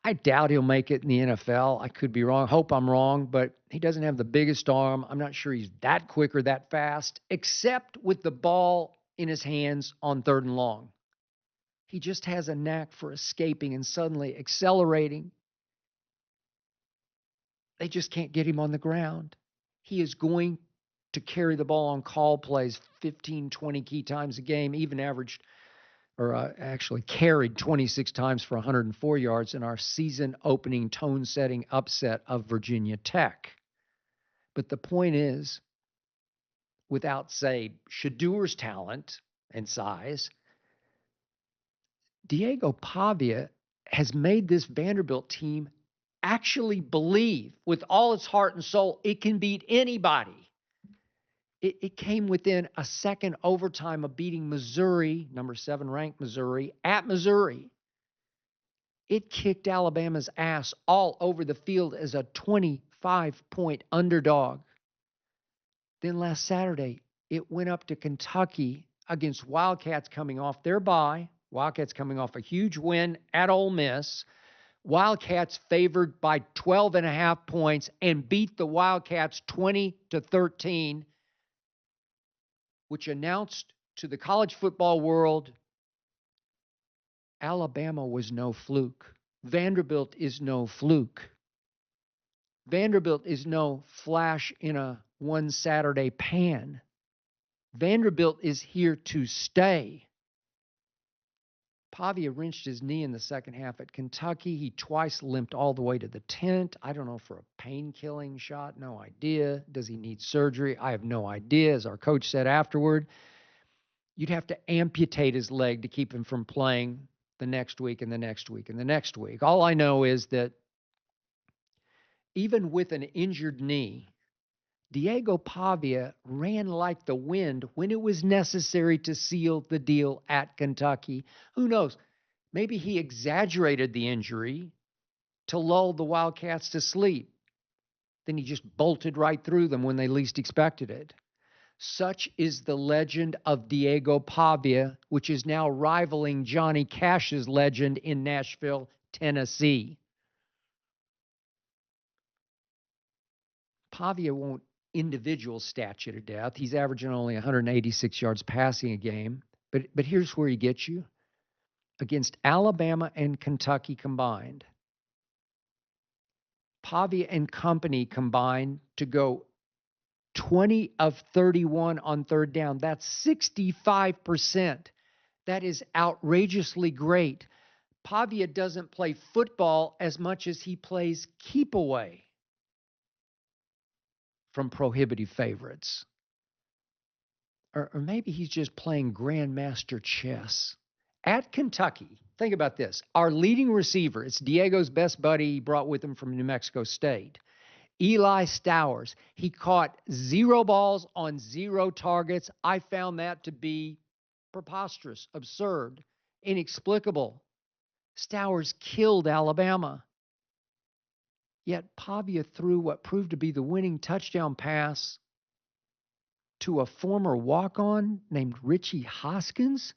I doubt he'll make it in the NFL. I could be wrong. Hope I'm wrong, but he doesn't have the biggest arm. I'm not sure he's that quick or that fast, except with the ball in his hands on 3rd and long. He just has a knack for escaping and suddenly accelerating. They just can't get him on the ground. He is going to carry the ball on call plays 15, 20 key times a game, even actually carried 26 times for 104 yards in our season opening tone setting upset of Virginia Tech. But the point is, without, say, Shedeur's talent and size, Diego Pavia has made this Vanderbilt team actually believe with all its heart and soul it can beat anybody. It came within a second overtime of beating Missouri, number 7 ranked Missouri, at Missouri. It kicked Alabama's ass all over the field as a 25-point underdog. Then last Saturday, it went up to Kentucky against Wildcats coming off their bye. Wildcats coming off a huge win at Ole Miss. Wildcats favored by 12.5 points and beat the Wildcats 20-13, which announced to the college football world Alabama was no fluke. Vanderbilt is no fluke. Vanderbilt is no flash in a one Saturday pan. Vanderbilt is here to stay. Pavia wrenched his knee in the second half at Kentucky. He twice limped all the way to the tent. I don't know, for a pain-killing shot. No idea. Does he need surgery? I have no idea. As our coach said afterward, you'd have to amputate his leg to keep him from playing the next week and the next week and the next week. All I know is that even with an injured knee, Diego Pavia ran like the wind when it was necessary to seal the deal at Kentucky. Who knows? Maybe he exaggerated the injury to lull the Wildcats to sleep. Then he just bolted right through them when they least expected it. Such is the legend of Diego Pavia, which is now rivaling Johnny Cash's legend in Nashville, Tennessee. Pavia won't individual stat you to death. He's averaging only 186 yards passing a game. But here's where he gets you. Against Alabama and Kentucky combined, Pavia and company combined to go 20 of 31 on third down. That's 65%. That is outrageously great. Pavia doesn't play football as much as he plays keep away from prohibitive favorites. Or maybe he's just playing grandmaster chess. At Kentucky, think about this. Our leading receiver, it's Diego's best buddy he brought with him from New Mexico State, Eli Stowers. He caught 0 balls on 0 targets. I found that to be preposterous, absurd, inexplicable. Stowers killed Alabama. Yet Pavia threw what proved to be the winning touchdown pass to a former walk-on named Richie Hoskins,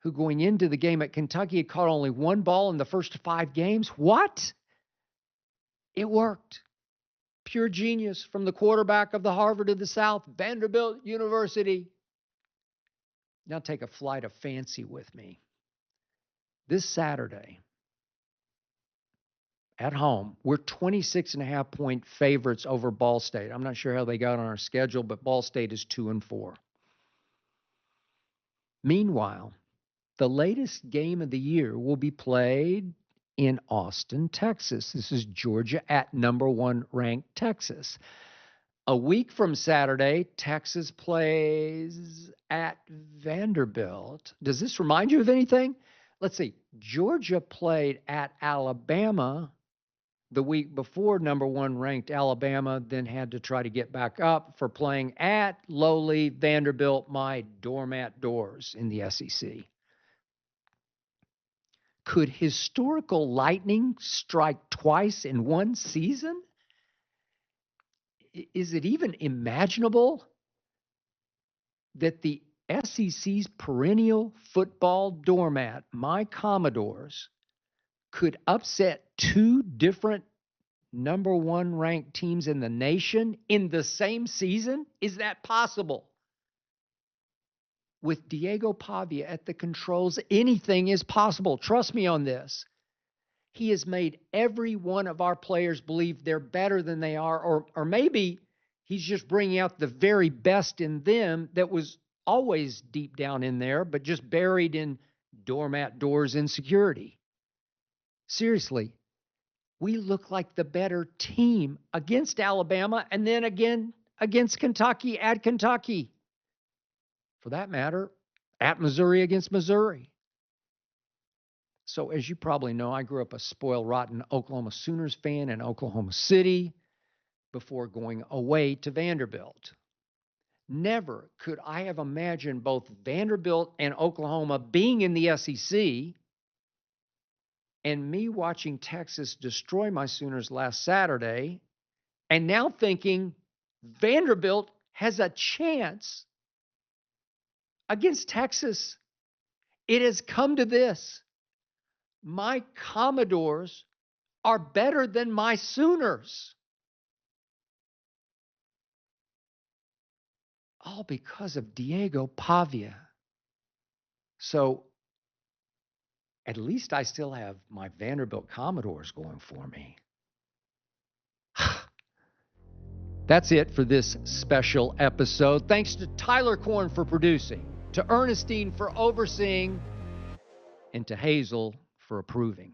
who going into the game at Kentucky had caught only 1 ball in the first 5 games. What? It worked. Pure genius from the quarterback of the Harvard of the South, Vanderbilt University. Now take a flight of fancy with me. This Saturday, at home, we're 26.5 point favorites over Ball State. I'm not sure how they got on our schedule, but Ball State is 2-4. Meanwhile, the latest game of the year will be played in Austin, Texas. This is Georgia at number 1 ranked Texas. A week from Saturday, Texas plays at Vanderbilt. Does this remind you of anything? Let's see. Georgia played at Alabama the week before number 1 ranked Alabama, then had to try to get back up for playing at lowly Vanderbilt, my doormat doors in the SEC. Could historical lightning strike twice in one season? Is it even imaginable that the SEC's perennial football doormat, my Commodores, could upset 2 different number 1 ranked teams in the nation in the same season? Is that possible? With Diego Pavia at the controls, anything is possible. Trust me on this. He has made every one of our players believe they're better than they are, or maybe he's just bringing out the very best in them that was always deep down in there, but just buried in doormat doors insecurity. Seriously, we look like the better team against Alabama and then again against Kentucky at Kentucky. For that matter, at Missouri against Missouri. So as you probably know, I grew up a spoiled, rotten Oklahoma Sooners fan in Oklahoma City before going away to Vanderbilt. Never could I have imagined both Vanderbilt and Oklahoma being in the SEC and me watching Texas destroy my Sooners last Saturday and now thinking Vanderbilt has a chance against Texas. It has come to this. My Commodores are better than my Sooners. All because of Diego Pavia. So at least I still have my Vanderbilt Commodores going for me. That's it for this special episode. Thanks to Tyler Korn for producing, to Ernestine for overseeing, and to Hazel for approving.